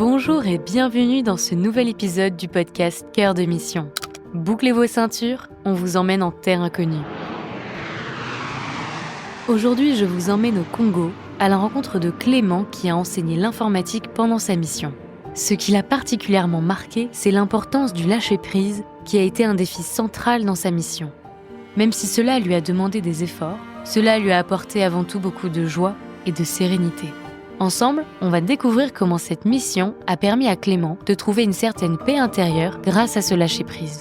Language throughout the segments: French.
Bonjour et bienvenue dans ce nouvel épisode du podcast Cœur de Mission. Bouclez vos ceintures, on vous emmène en terre inconnue. Aujourd'hui, je vous emmène au Congo, à la rencontre de Clément qui a enseigné l'informatique pendant sa mission. Ce qui l'a particulièrement marqué, c'est l'importance du lâcher-prise qui a été un défi central dans sa mission. Même si cela lui a demandé des efforts, cela lui a apporté avant tout beaucoup de joie et de sérénité. Ensemble, on va découvrir comment cette mission a permis à Clément de trouver une certaine paix intérieure grâce à ce lâcher-prise.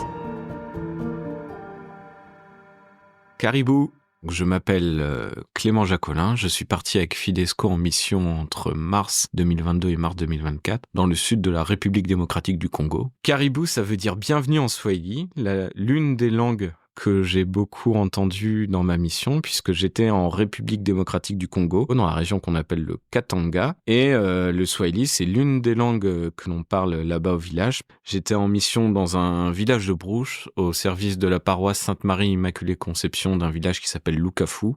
Caribou, je m'appelle Clément Jacolin, je suis parti avec Fidesco en mission entre mars 2022 et mars 2024 dans le sud de la République démocratique du Congo. Caribou, ça veut dire bienvenue en Swahili, l'une des langues que j'ai beaucoup entendu dans ma mission, puisque j'étais en République démocratique du Congo, dans la région qu'on appelle le Katanga. Et le Swahili, c'est l'une des langues que l'on parle là-bas au village. J'étais en mission dans un village de Brouche, au service de la paroisse Sainte-Marie Immaculée Conception d'un village qui s'appelle Lukafu.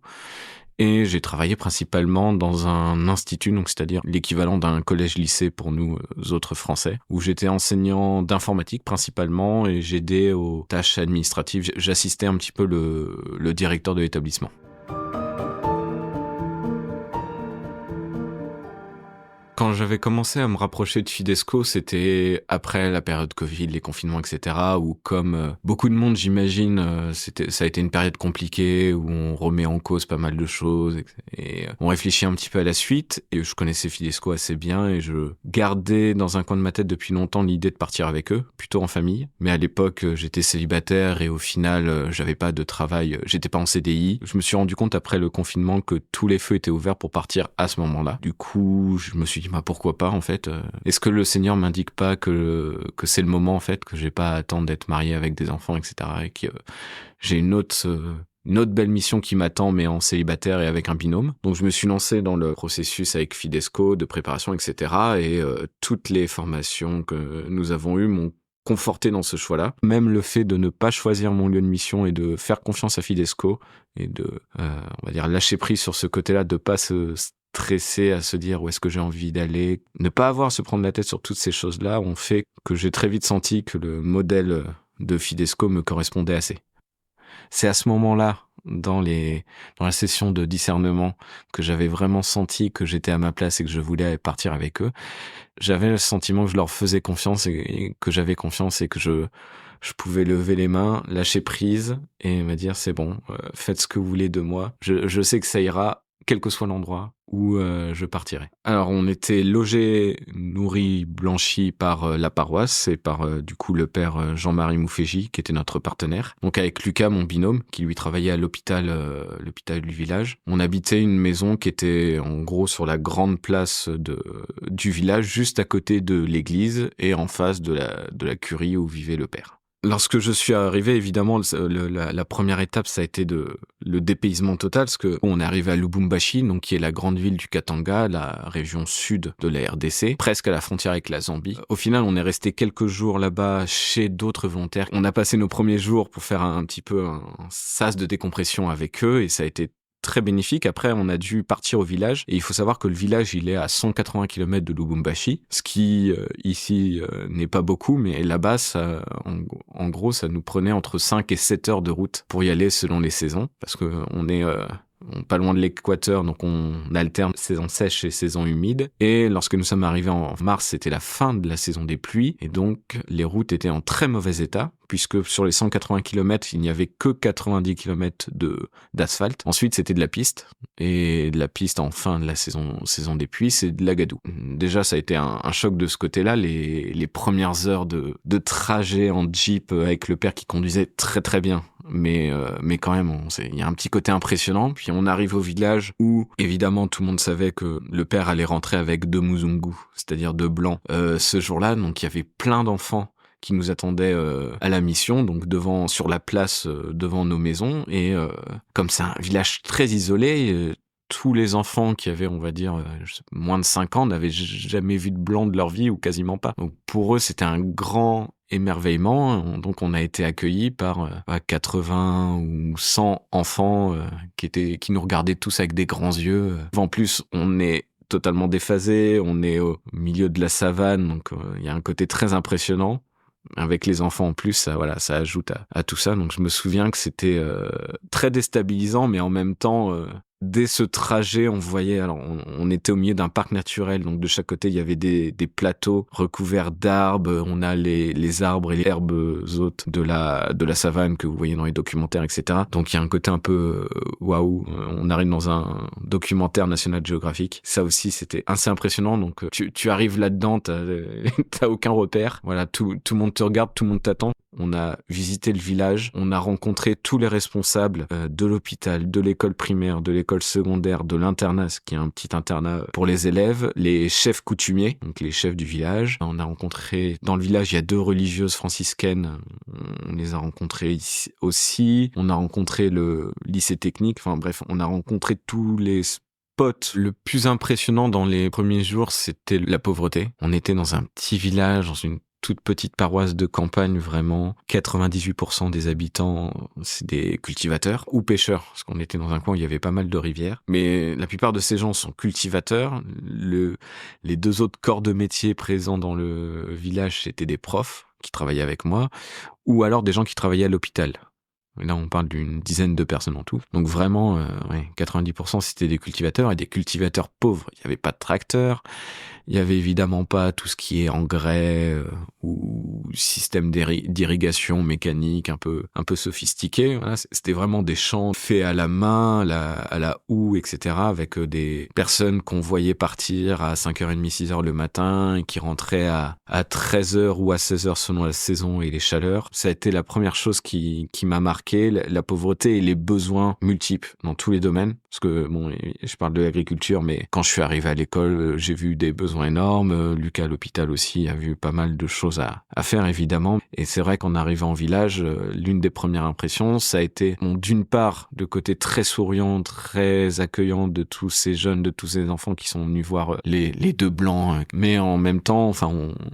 Et j'ai travaillé principalement dans un institut, donc c'est-à-dire l'équivalent d'un collège-lycée pour nous autres Français, où j'étais enseignant d'informatique principalement et j'aidais aux tâches administratives. J'assistais un petit peu le directeur de l'établissement. Quand j'avais commencé à me rapprocher de Fidesco, c'était après la période Covid, les confinements, etc., où comme beaucoup de monde, j'imagine, ça a été une période compliquée, où on remet en cause pas mal de choses, et on réfléchit un petit peu à la suite, et je connaissais Fidesco assez bien, et je gardais dans un coin de ma tête depuis longtemps l'idée de partir avec eux, plutôt en famille. Mais à l'époque, j'étais célibataire, et au final, j'avais pas de travail, j'étais pas en CDI. Je me suis rendu compte après le confinement que tous les feux étaient ouverts pour partir à ce moment-là. Du coup, je me suis dit, pourquoi pas en fait, est-ce que le Seigneur m'indique pas que c'est le moment en fait, que j'ai pas à attendre d'être marié avec des enfants, etc., et que j'ai une autre belle mission qui m'attend, mais en célibataire et avec un binôme. Donc je me suis lancé dans le processus avec Fidesco de préparation, etc., et toutes les formations que nous avons eues m'ont conforté dans ce choix-là. Même le fait de ne pas choisir mon lieu de mission et de faire confiance à Fidesco et de, on va dire, lâcher prise sur ce côté-là, de pas se stresser à se dire où est-ce que j'ai envie d'aller, ne pas avoir à se prendre la tête sur toutes ces choses-là, ont fait que j'ai très vite senti que le modèle de Fidesco me correspondait assez. C'est à ce moment-là, dans la session de discernement, que j'avais vraiment senti que j'étais à ma place et que je voulais partir avec eux. J'avais le sentiment que je leur faisais confiance et que j'avais confiance et que je pouvais lever les mains, lâcher prise et me dire c'est bon, faites ce que vous voulez de moi. Je sais que ça ira, quel que soit l'endroit où je partirai. Alors on était logés, nourris, blanchis par la paroisse et par du coup le père Jean-Marie Mouféji qui était notre partenaire. Donc avec Lucas, mon binôme, qui lui travaillait à l'hôpital du village. On habitait une maison qui était en gros sur la grande place du village, juste à côté de l'église et en face de la curie où vivait le père. Lorsque je suis arrivé, évidemment, la première étape, ça a été le dépaysement total, parce que on est arrivé à Lubumbashi, donc qui est la grande ville du Katanga, la région sud de la RDC, presque à la frontière avec la Zambie. Au final, on est resté quelques jours là-bas chez d'autres volontaires. On a passé nos premiers jours pour faire un petit peu un sas de décompression avec eux, et ça a été très bénéfique. Après, on a dû partir au village. Et il faut savoir que le village, il est à 180 km de Lubumbashi. Ce qui, ici, n'est pas beaucoup. Mais là-bas, en gros, ça nous prenait entre 5 et 7 heures de route pour y aller selon les saisons. Parce que on est pas loin de l'équateur, donc on alterne saison sèche et saison humide. Et lorsque nous sommes arrivés en mars, c'était la fin de la saison des pluies. Et donc, les routes étaient en très mauvais état, puisque sur les 180 km, il n'y avait que 90 km d'asphalte. Ensuite, c'était de la piste. Et de la piste en fin de la saison des pluies, c'est de la gadoue. Déjà, ça a été un choc de ce côté-là. Les premières heures de trajet en Jeep avec le père qui conduisait très très bien. Mais quand même, il y a un petit côté impressionnant. Puis on arrive au village où, évidemment, tout le monde savait que le père allait rentrer avec 2 Muzungu, c'est-à-dire 2 blancs. Ce jour-là, donc il y avait plein d'enfants qui nous attendaient à la mission, donc sur la place devant nos maisons. Et comme c'est un village très isolé, tous les enfants qui avaient, on va dire, moins de 5 ans n'avaient jamais vu de blanc de leur vie ou quasiment pas. Donc pour eux, c'était un grand émerveillement. Donc on a été accueillis par 80 ou 100 enfants qui nous regardaient tous avec des grands yeux. En plus, on est totalement déphasé, on est au milieu de la savane, donc il y a un côté très impressionnant. Avec les enfants en plus, ça ajoute à tout ça. Donc je me souviens que c'était très déstabilisant, mais en même temps, dès ce trajet, on voyait. Alors on était au milieu d'un parc naturel, donc de chaque côté il y avait des plateaux recouverts d'arbres. On a les arbres et les herbes hautes de la savane que vous voyez dans les documentaires, etc. Donc il y a un côté un peu waouh. On arrive dans un documentaire National Geographic. Ça aussi c'était assez impressionnant. Donc tu arrives là-dedans, t'as aucun repère. Voilà, tout le monde te regarde, tout le monde t'attend. On a visité le village, on a rencontré tous les responsables de l'hôpital, de l'école primaire, de l'école secondaire, de l'internat, ce qui est un petit internat pour les élèves, les chefs coutumiers, donc les chefs du village. On a rencontré, dans le village, il y a 2 religieuses franciscaines, on les a rencontrées ici aussi. On a rencontré le lycée technique, enfin bref, on a rencontré tous les spots. Le plus impressionnant dans les premiers jours, c'était la pauvreté. On était dans un petit village, dans une toute petite paroisse de campagne, vraiment. 98% des habitants, c'est des cultivateurs ou pêcheurs, parce qu'on était dans un coin où il y avait pas mal de rivières. Mais la plupart de ces gens sont cultivateurs. Les 2 autres corps de métier présents dans le village, c'était des profs qui travaillaient avec moi, ou alors des gens qui travaillaient à l'hôpital. Et là, on parle d'une dizaine de personnes en tout. Donc vraiment, 90% c'était des cultivateurs, et des cultivateurs pauvres. Il n'y avait pas de tracteur. Il y avait évidemment pas tout ce qui est engrais ou système d'irrigation mécanique un peu sophistiqué. Voilà, c'était vraiment des champs faits à la main, à la houe, etc. avec des personnes qu'on voyait partir à 5h30, 6h le matin et qui rentraient à 13h ou à 16h selon la saison et les chaleurs. Ça a été la première chose qui m'a marqué, la pauvreté et les besoins multiples dans tous les domaines. Parce que, bon, je parle de l'agriculture, mais quand je suis arrivé à l'école, j'ai vu des besoins énormes. Lucas à l'hôpital aussi a vu pas mal de choses à faire, évidemment. Et c'est vrai qu'en arrivant en village, l'une des premières impressions, ça a été, bon, d'une part, le côté très souriant, très accueillant de tous ces jeunes, de tous ces enfants qui sont venus voir les 2 blancs. Mais en même temps,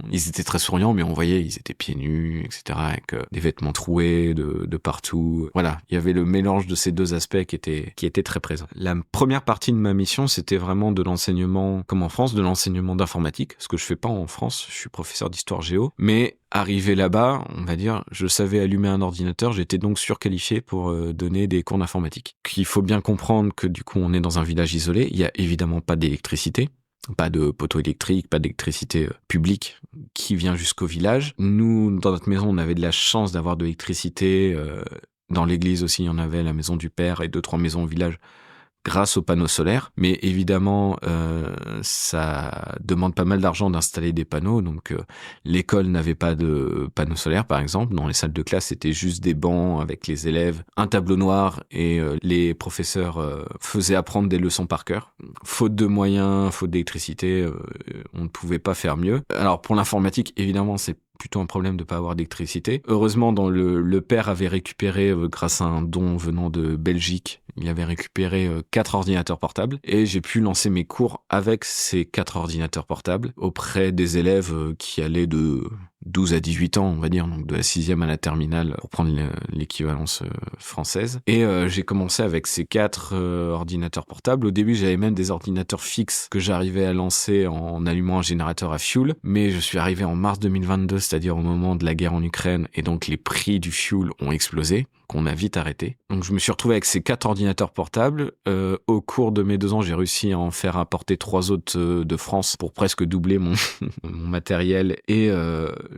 ils étaient très souriants, mais on voyait, ils étaient pieds nus, etc., avec des vêtements troués de partout. Voilà, il y avait le mélange de ces 2 aspects qui était très présent. La première partie de ma mission, c'était vraiment de l'enseignement, comme en France, de l'enseignement d'informatique, ce que je fais pas en France. Je suis professeur d'histoire géo, mais arrivé là-bas, on va dire, je savais allumer un ordinateur, j'étais donc surqualifié pour donner des cours d'informatique. Il faut bien comprendre que du coup, on est dans un village isolé, il y a évidemment pas d'électricité. Pas de poteau électrique, pas d'électricité publique qui vient jusqu'au village. Nous, dans notre maison, on avait de la chance d'avoir de l'électricité. Dans l'église aussi, il y en avait, la maison du père et 2-3 maisons au village, grâce aux panneaux solaires. Mais évidemment, ça demande pas mal d'argent d'installer des panneaux. Donc l'école n'avait pas de panneaux solaires, par exemple. Dans les salles de classe, c'était juste des bancs avec les élèves, un tableau noir, et les professeurs faisaient apprendre des leçons par cœur. Faute de moyens, faute d'électricité, on ne pouvait pas faire mieux. Alors pour l'informatique, évidemment, c'est plutôt un problème de pas avoir d'électricité. Heureusement, le père avait récupéré, grâce à un don venant de Belgique, il avait récupéré 4 ordinateurs portables, et j'ai pu lancer mes cours avec ces 4 ordinateurs portables auprès des élèves qui allaient de 12 à 18 ans, on va dire, donc de la 6e à la terminale, pour prendre l'équivalence française. Et j'ai commencé avec ces 4 ordinateurs portables. Au début, j'avais même des ordinateurs fixes que j'arrivais à lancer en allumant un générateur à fioul, mais je suis arrivé en mars 2022, c'est-à-dire au moment de la guerre en Ukraine, et donc les prix du fioul ont explosé, qu'on a vite arrêté. Donc je me suis retrouvé avec ces 4 ordinateurs portables. Au cours de mes 2 ans, j'ai réussi à en faire importer 3 autres de France pour presque doubler mon matériel, et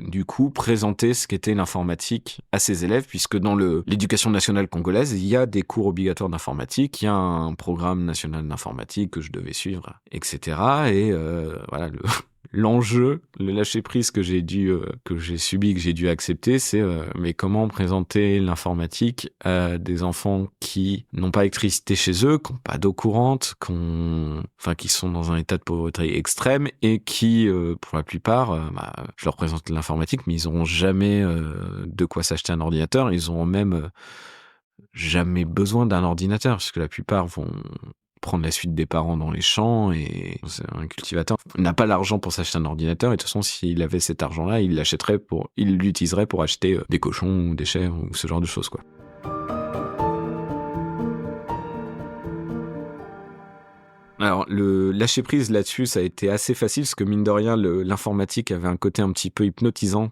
du coup présenter ce qu'était l'informatique à ses élèves, puisque dans l'éducation nationale congolaise, il y a des cours obligatoires d'informatique, il y a un programme national d'informatique que je devais suivre, etc. Et voilà, l'enjeu, le lâcher-prise que j'ai subi, que j'ai dû accepter, c'est mais comment présenter l'informatique à des enfants qui n'ont pas d'électricité chez eux, qui n'ont pas d'eau courante, qui sont dans un état de pauvreté extrême, et qui, pour la plupart, je leur présente l'informatique, mais ils n'auront jamais de quoi s'acheter un ordinateur, ils n'auront même jamais besoin d'un ordinateur, parce que la plupart vont prendre la suite des parents dans les champs, et un cultivateur n'a pas l'argent pour s'acheter un ordinateur, et de toute façon, s'il avait cet argent-là, il l'utiliserait pour acheter des cochons ou des chèvres ou ce genre de choses, quoi. Alors, le lâcher prise là-dessus, ça a été assez facile parce que mine de rien, l'informatique avait un côté un petit peu hypnotisant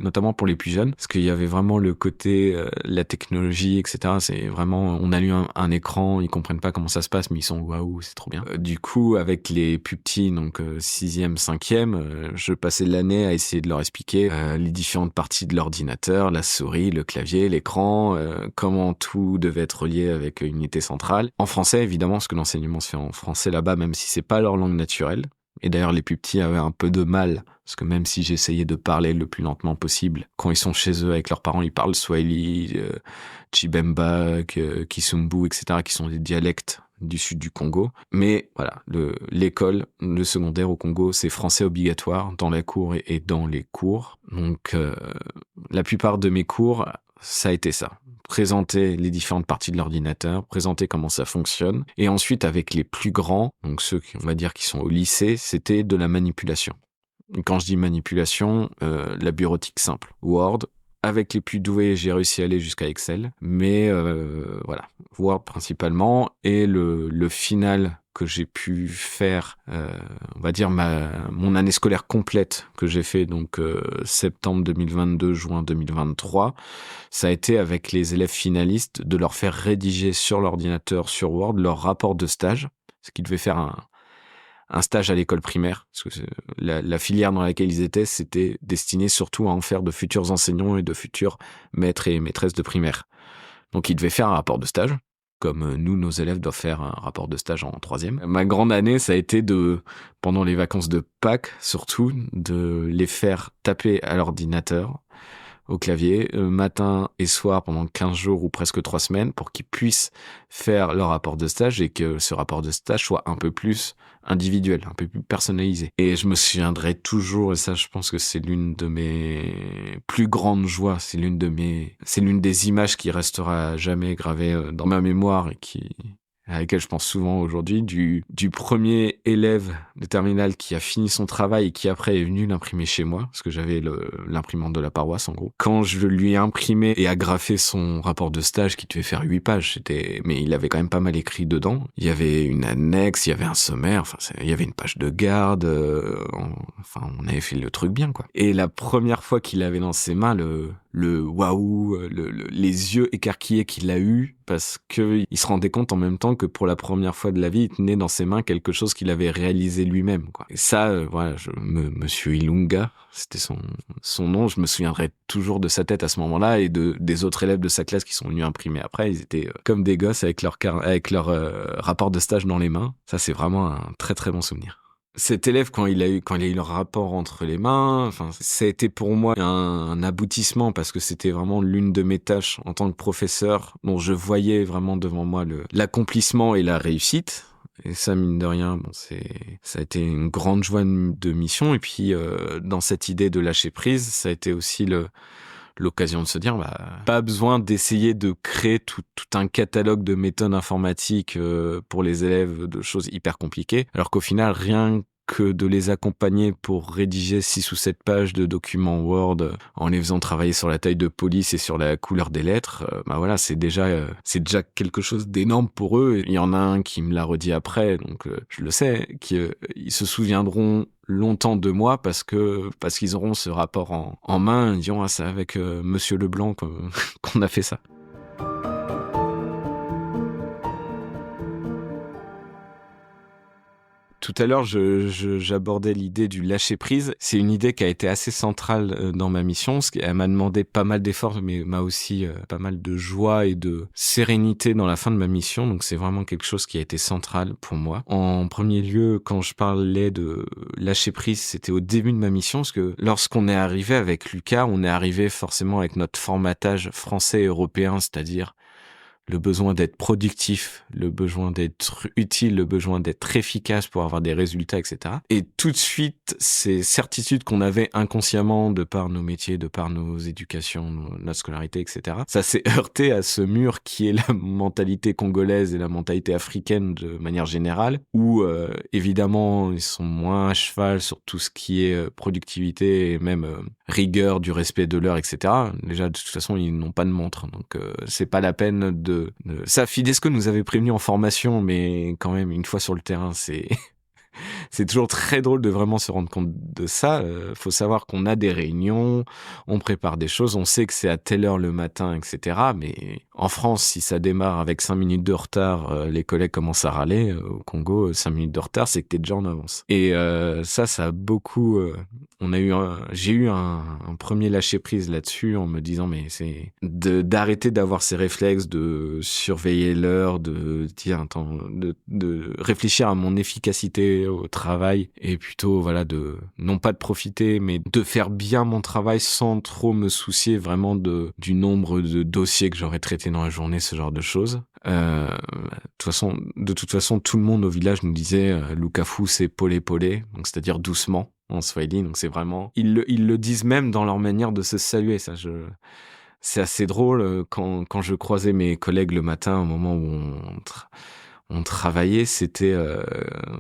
notamment pour les plus jeunes, parce qu'il y avait vraiment le côté, la technologie, etc. C'est vraiment, on allume un écran, ils comprennent pas comment ça se passe, mais ils sont waouh, c'est trop bien. Du coup, avec les plus petits, donc 6e, 5e, je passais l'année à essayer de leur expliquer les différentes parties de l'ordinateur, la souris, le clavier, l'écran, comment tout devait être relié avec une unité centrale. En français, évidemment, parce que l'enseignement se fait en français là-bas, même si c'est pas leur langue naturelle. Et d'ailleurs, les plus petits avaient un peu de mal, parce que même si j'essayais de parler le plus lentement possible, quand ils sont chez eux avec leurs parents, ils parlent Swahili, Chibemba, Kisumbu, etc., qui sont des dialectes du sud du Congo. Mais voilà, l'école, le secondaire au Congo, c'est français obligatoire dans la cour et dans les cours. Donc, la plupart de mes cours, ça a été ça. Présenter les différentes parties de l'ordinateur, présenter comment ça fonctionne. Et ensuite, avec les plus grands, donc ceux qui, on va dire, qui sont au lycée, c'était de la manipulation. Et quand je dis manipulation, la bureautique simple. Word. Avec les plus doués, j'ai réussi à aller jusqu'à Excel. Mais voilà, Word principalement. Et le final que j'ai pu faire, on va dire mon année scolaire complète que j'ai fait, donc septembre 2022, juin 2023, ça a été avec les élèves finalistes de leur faire rédiger sur l'ordinateur, sur Word, leur rapport de stage, ce qui devait faire un stage à l'école primaire, parce que la filière dans laquelle ils étaient, c'était destiné surtout à en faire de futurs enseignants et de futurs maîtres et maîtresses de primaire. Donc ils devaient faire un rapport de stage, comme nous, nos élèves doivent faire un rapport de stage en 3e. Ma grande année, ça a été pendant les vacances de Pâques, surtout, de les faire taper à l'ordinateur, au clavier, matin et soir pendant 15 jours ou presque 3 semaines pour qu'ils puissent faire leur rapport de stage et que ce rapport de stage soit un peu plus individuel, un peu plus personnalisé. Et je me souviendrai toujours, et ça je pense que c'est l'une de mes plus grandes joies, c'est l'une des images qui restera jamais gravée dans ma mémoire et à laquelle je pense souvent aujourd'hui, du premier élève de terminale qui a fini son travail et qui après est venu l'imprimer chez moi, parce que j'avais l'imprimante de la paroisse en gros. Quand je lui ai imprimé et agrafé son rapport de stage qui devait faire 8 pages, mais il avait quand même pas mal écrit dedans. Il y avait une annexe, il y avait un sommaire, il y avait une page de garde, on avait fait le truc bien quoi. Et la première fois qu'il avait dans ses mains le waouh, les yeux écarquillés qu'il a eu, parce que il se rendait compte en même temps que pour la première fois de la vie, il tenait dans ses mains quelque chose qu'il avait réalisé lui-même, quoi. Et ça, voilà, Monsieur Ilunga, c'était son nom, je me souviendrai toujours de sa tête à ce moment-là et des autres élèves de sa classe qui sont venus imprimer après. Ils étaient comme des gosses avec leur rapport de stage dans les mains. Ça, c'est vraiment un très très bon souvenir. Cet élève, quand il a eu le rapport entre les mains, ça a été pour moi un aboutissement parce que c'était vraiment l'une de mes tâches en tant que professeur dont je voyais vraiment devant moi l'accomplissement et la réussite. Et ça, mine de rien, ça a été une grande joie de mission. Et puis, dans cette idée de lâcher prise, ça a été aussi l'occasion de se dire, pas besoin d'essayer de créer tout un catalogue de méthodes informatiques pour les élèves, de choses hyper compliquées, alors qu'au final, rien que de les accompagner pour rédiger 6 ou 7 pages de documents Word en les faisant travailler sur la taille de police et sur la couleur des lettres, voilà, c'est déjà quelque chose d'énorme pour eux. Il y en a un qui me l'a redit après, donc je le sais, qu'ils se souviendront longtemps de moi parce qu'ils auront ce rapport en main, ils diront c'est avec Monsieur Leblanc qu'on a fait ça. Tout à l'heure, j'abordais l'idée du lâcher-prise. C'est une idée qui a été assez centrale dans ma mission. Elle m'a demandé pas mal d'efforts, mais m'a aussi pas mal de joie et de sérénité dans la fin de ma mission. Donc c'est vraiment quelque chose qui a été central pour moi. En premier lieu, quand je parlais de lâcher-prise, c'était au début de ma mission, parce que lorsqu'on est arrivé avec Lucas, on est arrivé forcément avec notre formatage français et européen, c'est-à-dire le besoin d'être productif, le besoin d'être utile, le besoin d'être efficace pour avoir des résultats, etc. Et tout de suite, ces certitudes qu'on avait inconsciemment de par nos métiers, de par nos éducations, notre scolarité, etc., ça s'est heurté à ce mur qui est la mentalité congolaise et la mentalité africaine de manière générale, où évidemment, ils sont moins à cheval sur tout ce qui est productivité et même rigueur du respect de l'heure, etc. Déjà, de toute façon, ils n'ont pas de montre, donc c'est pas la peine de ça, Fidesco nous avait prévenu en formation, mais quand même, une fois sur le terrain, c'est toujours très drôle de vraiment se rendre compte de ça. Faut savoir qu'on a des réunions, on prépare des choses, on sait que c'est à telle heure le matin, etc. Mais en France, si ça démarre avec 5 minutes de retard, les collègues commencent à râler. Au Congo, 5 minutes de retard, c'est que t'es déjà en avance. Et ça a beaucoup... j'ai eu un premier lâcher-prise là-dessus en me disant, mais c'est d'arrêter d'avoir ces réflexes de surveiller l'heure, de dire, attends, de réfléchir à mon efficacité au travail et plutôt voilà non pas de profiter mais de faire bien mon travail sans trop me soucier vraiment du nombre de dossiers que j'aurais traités dans la journée, ce genre de choses. De toute façon tout le monde au village nous disait Lukafu c'est pole pole, donc c'est-à-dire doucement en swahili, donc c'est vraiment ils le disent même dans leur manière de se saluer. C'est assez drôle quand je croisais mes collègues le matin au moment où on travaillait, c'était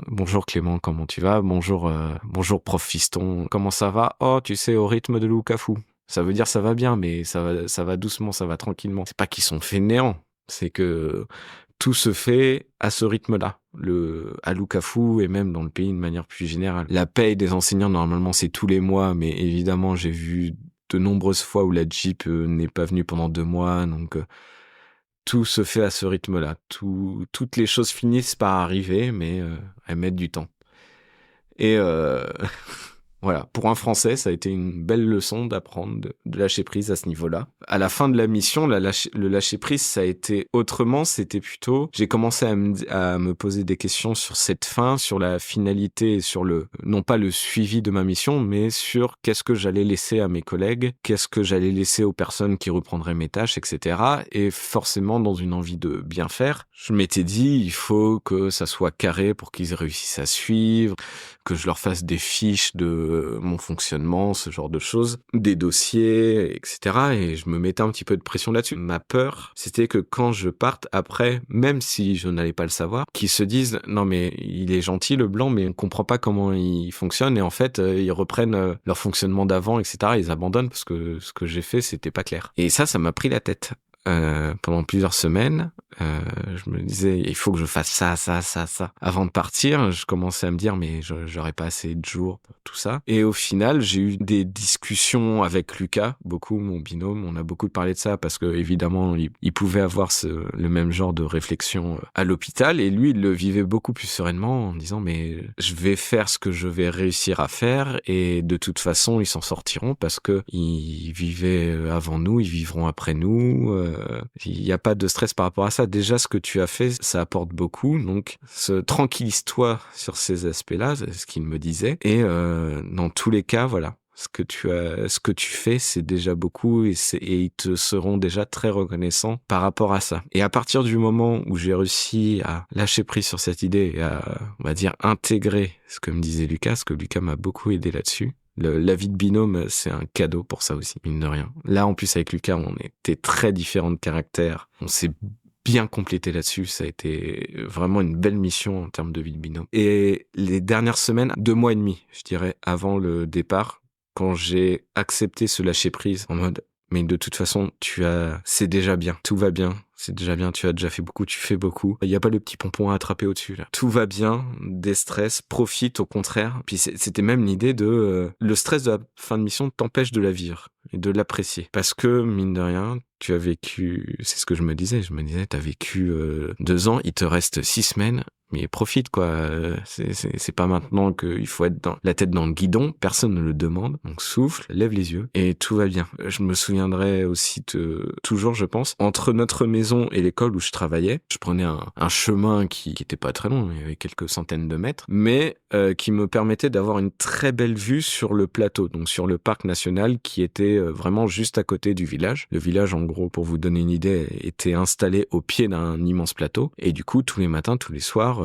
bonjour Clément, comment tu vas? Bonjour prof Fiston, comment ça va? Oh, tu sais, au rythme de Lukafu. Ça veut dire ça va bien, mais ça va doucement, ça va tranquillement. C'est pas qu'ils sont fainéants, c'est que tout se fait à ce rythme-là. À Lukafu et même dans le pays de manière plus générale. La paye des enseignants, normalement, c'est tous les mois, mais évidemment, j'ai vu de nombreuses fois où la Jeep n'est pas venue pendant 2 mois, donc... tout se fait à ce rythme-là. Toutes les choses finissent par arriver, mais elles mettent du temps. Et voilà, pour un Français, ça a été une belle leçon d'apprendre de lâcher prise à ce niveau-là. À la fin de la mission, le lâcher prise, ça a été autrement. C'était plutôt, j'ai commencé à me poser des questions sur cette fin, sur la finalité, sur non pas le suivi de ma mission, mais sur qu'est-ce que j'allais laisser à mes collègues, qu'est-ce que j'allais laisser aux personnes qui reprendraient mes tâches, etc. Et forcément, dans une envie de bien faire, je m'étais dit, il faut que ça soit carré pour qu'ils réussissent à suivre, que je leur fasse des fiches de mon fonctionnement, ce genre de choses, des dossiers, etc. Et je me mettais un petit peu de pression là-dessus. Ma peur, c'était que quand je parte après, même si je n'allais pas le savoir, qu'ils se disent « Non mais il est gentil le blanc, mais on comprend pas comment il fonctionne. » Et en fait, ils reprennent leur fonctionnement d'avant, etc. Ils abandonnent parce que ce que j'ai fait, c'était pas clair. Et ça m'a pris la tête. Pendant plusieurs semaines, je me disais il faut que je fasse ça. Avant de partir, je commençais à me dire mais j'aurais pas assez de jours pour tout ça. Et au final, j'ai eu des discussions avec Lucas, beaucoup, mon binôme. On a beaucoup parlé de ça parce que évidemment, il pouvait avoir le même genre de réflexion à l'hôpital et lui, il le vivait beaucoup plus sereinement en disant mais je vais faire ce que je vais réussir à faire et de toute façon, ils s'en sortiront parce que ils vivaient avant nous, ils vivront après nous. Il n'y a pas de stress par rapport à ça. Déjà, ce que tu as fait, ça apporte beaucoup. Donc, tranquillise-toi sur ces aspects-là, c'est ce qu'il me disait. Et dans tous les cas, voilà, ce que tu fais, c'est déjà beaucoup et ils te seront déjà très reconnaissants par rapport à ça. Et à partir du moment où j'ai réussi à lâcher prise sur cette idée et à, on va dire, intégrer ce que me disait Lucas, parce que Lucas m'a beaucoup aidé là-dessus. La vie de binôme, c'est un cadeau pour ça aussi, mine de rien. Là, en plus, avec Lucas, on était très différents de caractère. On s'est bien complété là-dessus. Ça a été vraiment une belle mission en termes de vie de binôme. Et les dernières semaines, 2 mois et demi, je dirais, avant le départ, quand j'ai accepté ce lâcher-prise en mode mais de toute façon, c'est déjà bien, tout va bien, c'est déjà bien, tu as déjà fait beaucoup, tu fais beaucoup. Il n'y a pas le petit pompon à attraper au-dessus, là. Tout va bien, des stress, profite au contraire. Puis c'était même l'idée de le stress de la fin de mission t'empêche de la vivre et de l'apprécier. Parce que, mine de rien, tu as vécu, c'est ce que je me disais, t'as vécu 2 ans, il te reste 6 semaines, mais profite quoi, c'est pas maintenant qu'il faut être la tête dans le guidon, personne ne le demande, donc souffle, lève les yeux et tout va bien. Je me souviendrai aussi toujours, je pense, entre notre maison et l'école où je travaillais, je prenais un chemin qui était pas très long, il y avait quelques centaines de mètres, mais qui me permettait d'avoir une très belle vue sur le plateau, donc sur le parc national qui était vraiment juste à côté du village. Le village, en gros, pour vous donner une idée, était installé au pied d'un immense plateau et du coup, tous les matins, tous les soirs,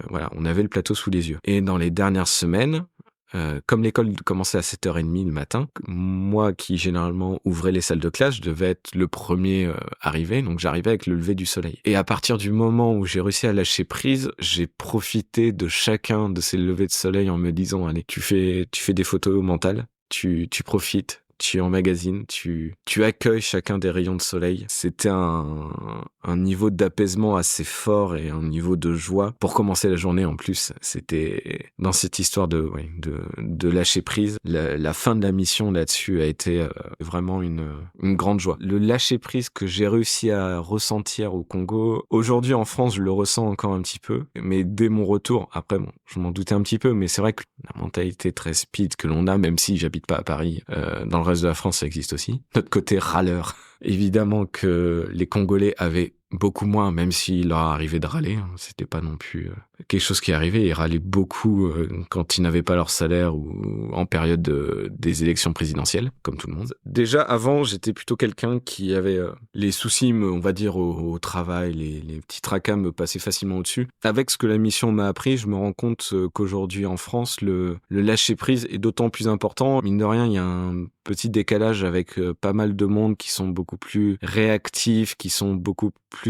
voilà, on avait le plateau sous les yeux. Et dans les dernières semaines, comme l'école commençait à 7h30 le matin, moi qui généralement ouvrais les salles de classe, je devais être le premier arrivé, donc j'arrivais avec le lever du soleil. Et à partir du moment où j'ai réussi à lâcher prise, j'ai profité de chacun de ces levées de soleil en me disant allez, tu fais des photos mentales, tu profites, tu emmagasines, tu accueilles chacun des rayons de soleil. C'était un niveau d'apaisement assez fort et un niveau de joie pour commencer la journée en plus. C'était dans cette histoire de lâcher prise. La fin de la mission là-dessus a été vraiment une grande joie. Le lâcher prise que j'ai réussi à ressentir au Congo, aujourd'hui en France, je le ressens encore un petit peu, mais dès mon retour, après bon, je m'en doutais un petit peu, mais c'est vrai que la mentalité très speed que l'on a, même si j'habite pas à Paris, dans le reste de la France, ça existe aussi. Notre côté râleur. Évidemment que les Congolais avaient beaucoup moins, même s'il leur arrivait de râler. C'était pas non plus quelque chose qui arrivait. Ils râlaient beaucoup quand ils n'avaient pas leur salaire ou en période des élections présidentielles, comme tout le monde. Déjà, avant, j'étais plutôt quelqu'un qui avait les soucis, on va dire, au travail, les petits tracas me passaient facilement au-dessus. Avec ce que la mission m'a appris, je me rends compte qu'aujourd'hui, en France, le lâcher-prise est d'autant plus important. Mine de rien, il y a un petit décalage avec pas mal de monde qui sont beaucoup plus réactifs, qui sont beaucoup plus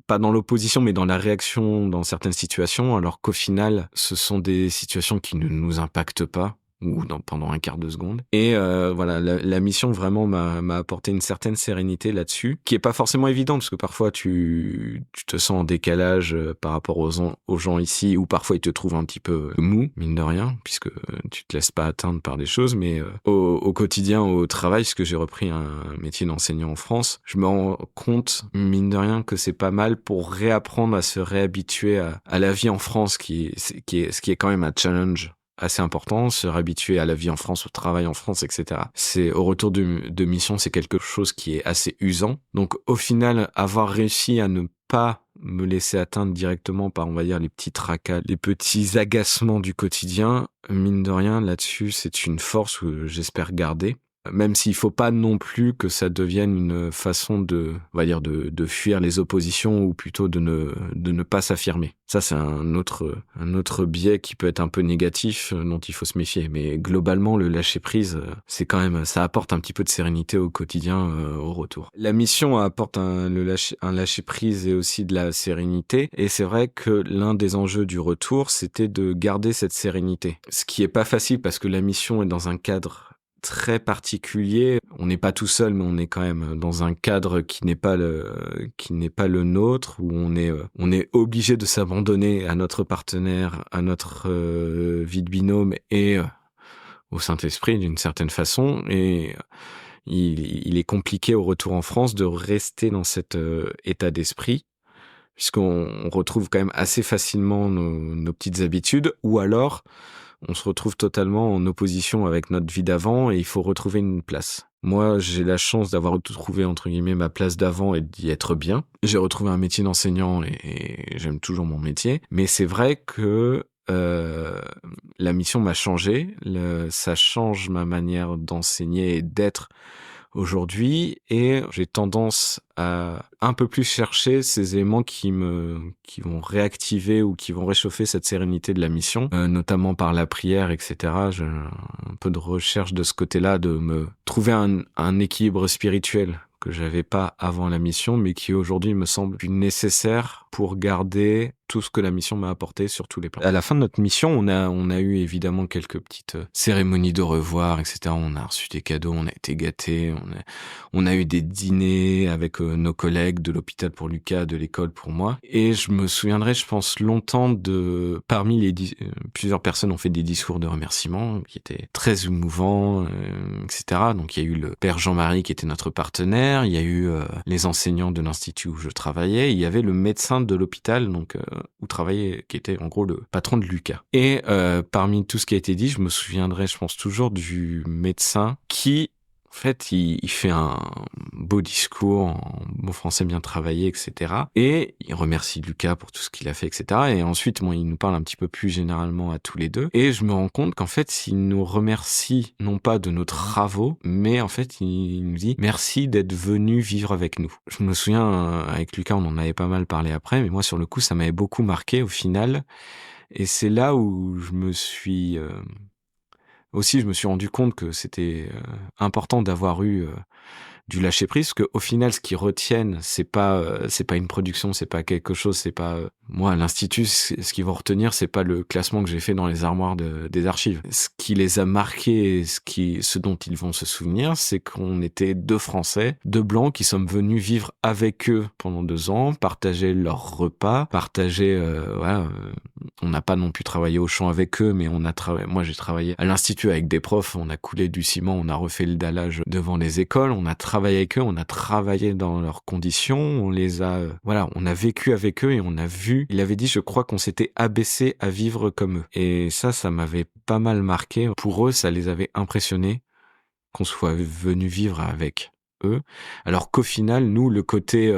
pas dans l'opposition, mais dans la réaction dans certaines situations, alors qu'au final, ce sont des situations qui ne nous impactent pas, ou pendant un quart de seconde. Et voilà, la mission vraiment m'a apporté une certaine sérénité là-dessus, qui est pas forcément évidente, parce que parfois tu te sens en décalage par rapport aux gens ici, ou parfois ils te trouvent un petit peu mou, mine de rien, puisque tu te laisses pas atteindre par des choses, mais au quotidien, au travail, parce que j'ai repris un métier d'enseignant en France, je me rends compte, mine de rien, que c'est pas mal pour réapprendre à se réhabituer à la vie en France, ce qui est quand même un challenge assez important, se réhabituer à la vie en France, au travail en France, etc. C'est au retour de mission, c'est quelque chose qui est assez usant. Donc au final, avoir réussi à ne pas me laisser atteindre directement par, on va dire, les petits tracas, les petits agacements du quotidien, mine de rien, là-dessus, c'est une force que j'espère garder. Même s'il faut pas non plus que ça devienne une façon on va dire, de fuir les oppositions, ou plutôt de ne pas s'affirmer. Ça, c'est un autre biais qui peut être un peu négatif, dont il faut se méfier. Mais globalement, le lâcher prise, c'est quand même, ça apporte un petit peu de sérénité au quotidien, au retour. La mission apporte un lâcher prise et aussi de la sérénité. Et c'est vrai que l'un des enjeux du retour, c'était de garder cette sérénité. Ce qui est pas facile, parce que la mission est dans un cadre très particulier. On n'est pas tout seul, mais on est quand même dans un cadre qui n'est pas le nôtre, où on est obligé de s'abandonner à notre partenaire, à notre vie de binôme et au Saint-Esprit d'une certaine façon. Et il est compliqué au retour en France de rester dans cet état d'esprit, puisqu'on retrouve quand même assez facilement nos petites habitudes, ou alors on se retrouve totalement en opposition avec notre vie d'avant et il faut retrouver une place. Moi, j'ai la chance d'avoir retrouvé, entre guillemets, ma place d'avant et d'y être bien. J'ai retrouvé un métier d'enseignant et j'aime toujours mon métier. Mais c'est vrai que la mission m'a changé. Ça change ma manière d'enseigner et d'être aujourd'hui, et j'ai tendance à un peu plus chercher ces éléments qui vont réactiver ou qui vont réchauffer cette sérénité de la mission, notamment par la prière, etc. J'ai un peu de recherche de ce côté-là, de me trouver un équilibre spirituel que j'avais pas avant la mission, mais qui aujourd'hui me semble plus nécessaire pour garder tout ce que la mission m'a apporté sur tous les plans. À la fin de notre mission, on a eu évidemment quelques petites cérémonies de revoir, etc. On a reçu des cadeaux, on a été gâtés, on a eu des dîners avec nos collègues de l'hôpital pour Lucas, de l'école pour moi. Et je me souviendrai, je pense, longtemps parmi plusieurs personnes ont fait des discours de remerciement qui étaient très émouvants, etc. Donc il y a eu le père Jean-Marie qui était notre partenaire, il y a eu les enseignants de l'institut où je travaillais, il y avait le médecin de l'hôpital, donc où travaillait, qui était en gros le patron de Lucas. Et parmi tout ce qui a été dit, je me souviendrai, je pense, toujours du médecin qui, en fait, il fait un beau discours en mots français bien travaillé, etc. Et il remercie Lucas pour tout ce qu'il a fait, etc. Et ensuite, il nous parle un petit peu plus généralement à tous les deux. Et je me rends compte qu'en fait, il nous remercie non pas de nos travaux, mais en fait, il nous dit merci d'être venu vivre avec nous. Je me souviens, avec Lucas, on en avait pas mal parlé après, mais moi, sur le coup, ça m'avait beaucoup marqué au final. Et c'est là où je me suis rendu compte que c'était important d'avoir eu du lâcher prise, parce que au final, ce qu'ils retiennent, c'est pas une production, c'est pas quelque chose, c'est pas moi à l'institut, ce qu'ils vont retenir, c'est pas le classement que j'ai fait dans les armoires des archives. Ce qui les a marqués, ce dont ils vont se souvenir, c'est qu'on était 2 Français, 2 Blancs qui sommes venus vivre avec eux pendant 2 ans, partager leurs repas, on n'a pas non plus travaillé au champ avec eux, mais moi j'ai travaillé à l'institut avec des profs, on a coulé du ciment, on a refait le dallage devant les écoles, on a travaillé avec eux, on a travaillé dans leurs conditions, on a vécu avec eux et on a vu, il avait dit, je crois qu'on s'était abaissé à vivre comme eux. Et ça m'avait pas mal marqué. Pour eux, ça les avait impressionnés qu'on soit venu vivre avec eux. Alors qu'au final, nous, le côté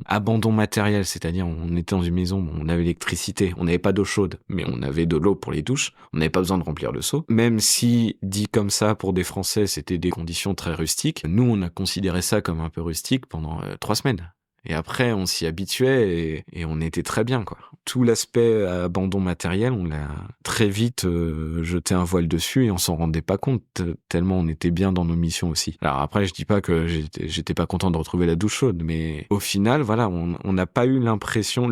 abandon matériel, c'est-à-dire on était dans une maison, on avait l'électricité, on n'avait pas d'eau chaude, mais on avait de l'eau pour les douches, on n'avait pas besoin de remplir le seau. Même si, dit comme ça, pour des Français, c'était des conditions très rustiques, nous, on a considéré ça comme un peu rustique pendant 3 semaines. Et après, on s'y habituait et on était très bien, quoi. Tout l'aspect abandon matériel, on l'a très vite jeté un voile dessus et on s'en rendait pas compte tellement on était bien dans nos missions aussi. Alors après, je dis pas que j'étais pas content de retrouver la douche chaude, mais au final, voilà, on n'a pas eu l'impression,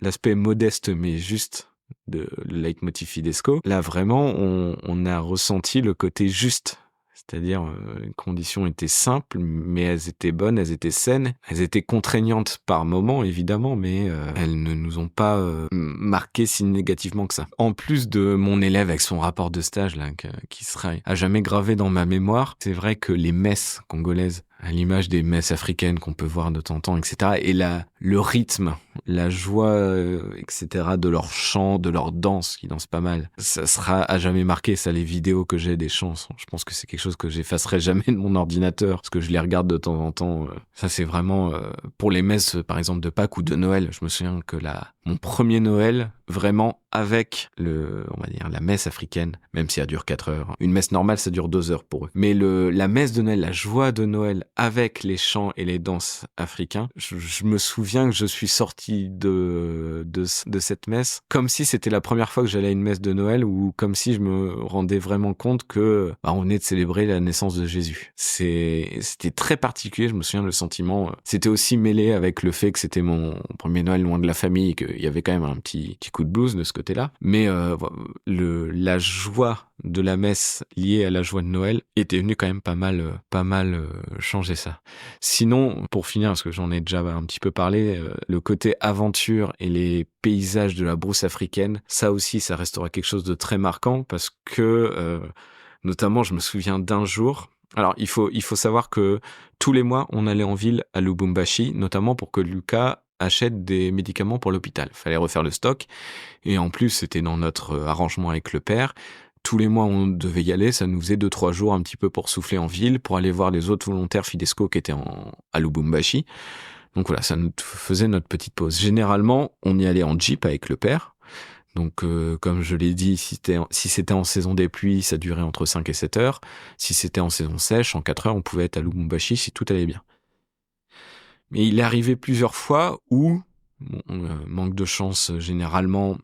l'aspect modeste mais juste de le leitmotiv Fidesco. Là, vraiment, on a ressenti le côté juste. C'est-à-dire, les conditions étaient simples, mais elles étaient bonnes, elles étaient saines. Elles étaient contraignantes par moments, évidemment, mais elles ne nous ont pas marqué si négativement que ça. En plus de mon élève avec son rapport de stage, là, qui sera à jamais gravé dans ma mémoire, c'est vrai que les messes congolaises, à l'image des messes africaines qu'on peut voir de temps en temps, etc., et le rythme, la joie, etc., de leur chant, de leur danse, qui dansent pas mal, ça sera à jamais marqué, ça, les vidéos que j'ai des chansons. Je pense que c'est quelque chose que j'effacerai jamais de mon ordinateur, parce que je les regarde de temps en temps. Ça, c'est vraiment, pour les messes, par exemple, de Pâques ou de Noël, je me souviens que mon premier Noël, vraiment, avec on va dire, la messe africaine, même si elle dure 4 heures. Une messe normale, ça dure 2 heures pour eux. Mais la messe de Noël, la joie de Noël, avec les chants et les danses africains, je me souviens que je suis sorti de cette messe comme si c'était la première fois que j'allais à une messe de Noël, ou comme si je me rendais vraiment compte que on venait de célébrer la naissance de Jésus. C'était très particulier, je me souviens, le sentiment. C'était aussi mêlé avec le fait que c'était mon premier Noël loin de la famille, qu'il y avait quand même un petit coup de blues de ce côté-là. Mais la joie de la messe liée à la joie de Noël était venue quand même pas mal changer ça. Sinon, pour finir, parce que j'en ai déjà un petit peu parlé, le côté aventure et les paysages de la brousse africaine, ça aussi, ça restera quelque chose de très marquant, parce que notamment, je me souviens d'un jour. Alors, il faut savoir que tous les mois, on allait en ville à Lubumbashi, notamment pour que Lucas achète des médicaments pour l'hôpital. Fallait refaire le stock. Et en plus, c'était dans notre arrangement avec le père. Tous les mois, on devait y aller. Ça nous faisait 2-3 jours un petit peu pour souffler en ville, pour aller voir les autres volontaires Fidesco qui étaient à Lubumbashi. Donc voilà, ça nous faisait notre petite pause. Généralement, on y allait en jeep avec le père. Donc, comme je l'ai dit, si c'était en saison des pluies, ça durait entre 5 et 7 heures. Si c'était en saison sèche, en 4 heures, on pouvait être à Lubumbashi si tout allait bien. Mais il est arrivé plusieurs fois où, manque de chance, généralement,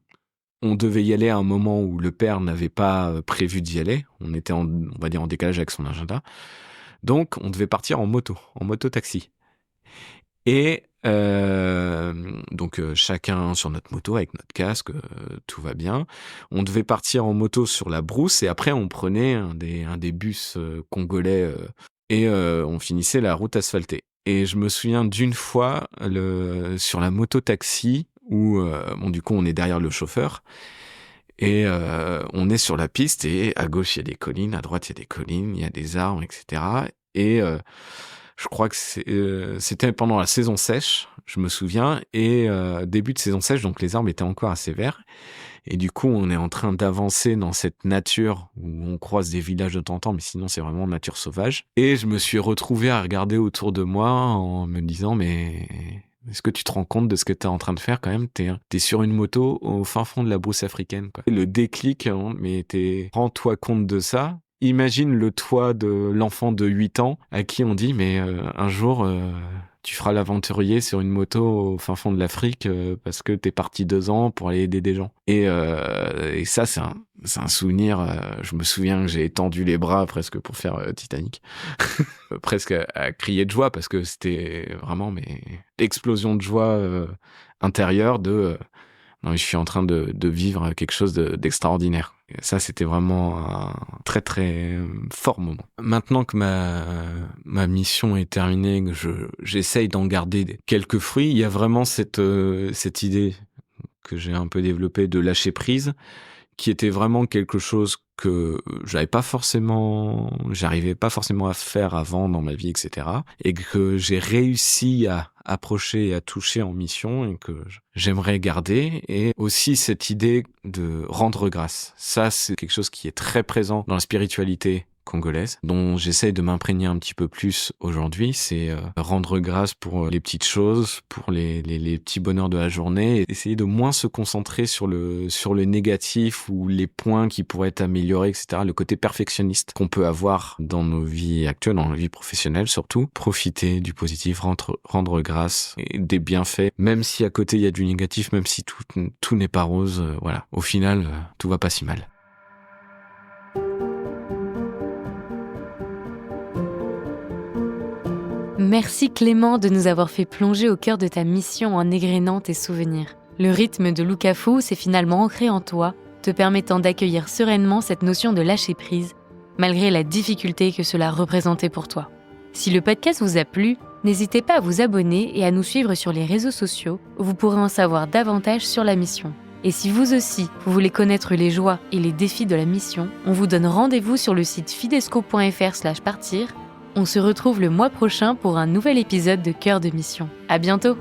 on devait y aller à un moment où le père n'avait pas prévu d'y aller. On était on va dire en décalage avec son agenda. Donc, on devait partir en moto-taxi. Et donc chacun sur notre moto avec notre casque, tout va bien. On devait partir en moto sur la brousse et après on prenait un des bus congolais et on finissait la route asphaltée. Et je me souviens d'une fois sur la moto-taxi où du coup on est derrière le chauffeur et on est sur la piste et à gauche il y a des collines, à droite il y a des collines, il y a des arbres, etc. Et je crois que c'était pendant la saison sèche, je me souviens, et début de saison sèche, donc les arbres étaient encore assez verts. Et du coup, on est en train d'avancer dans cette nature où on croise des villages de temps en temps, mais sinon c'est vraiment nature sauvage. Et je me suis retrouvé à regarder autour de moi en me disant, mais est-ce que tu te rends compte de ce que t'es en train de faire quand même? T'es sur une moto au fin fond de la brousse africaine, quoi. Le déclic, mais rends-toi compte de ça. Imagine le toi de l'enfant de 8 ans à qui on dit, mais un jour, tu feras l'aventurier sur une moto au fin fond de l'Afrique parce que t'es parti 2 ans pour aller aider des gens. Et ça, c'est c'est un souvenir. Je me souviens que j'ai étendu les bras presque pour faire Titanic, presque à crier de joie parce que c'était vraiment l'explosion de joie intérieure de non, je suis en train de vivre quelque chose d'extraordinaire. Et ça, c'était vraiment un très très fort moment. Maintenant que ma mission est terminée, que j'essaye d'en garder quelques fruits, il y a vraiment cette idée que j'ai un peu développée de lâcher prise, qui était vraiment quelque chose que j'arrivais pas forcément à faire avant dans ma vie, etc. Et que j'ai réussi à approcher et à toucher en mission et que j'aimerais garder. Et aussi cette idée de rendre grâce. Ça, c'est quelque chose qui est très présent dans la spiritualité congolaise, dont j'essaye de m'imprégner un petit peu plus aujourd'hui, c'est rendre grâce pour les petites choses, pour les petits bonheurs de la journée, et essayer de moins se concentrer sur le négatif ou les points qui pourraient être améliorés, etc. Le côté perfectionniste qu'on peut avoir dans nos vies actuelles, dans nos vies professionnelles surtout. Profiter du positif, rendre grâce et des bienfaits, même si à côté il y a du négatif, même si tout n'est pas rose, voilà. Au final, tout va pas si mal. Merci Clément de nous avoir fait plonger au cœur de ta mission en égrénant tes souvenirs. Le rythme de Lukafu s'est finalement ancré en toi, te permettant d'accueillir sereinement cette notion de lâcher prise, malgré la difficulté que cela représentait pour toi. Si le podcast vous a plu, n'hésitez pas à vous abonner et à nous suivre sur les réseaux sociaux où vous pourrez en savoir davantage sur la mission. Et si vous aussi, vous voulez connaître les joies et les défis de la mission, on vous donne rendez-vous sur le site fidesco.fr/partir. On se retrouve le mois prochain pour un nouvel épisode de Cœur de Mission. À bientôt!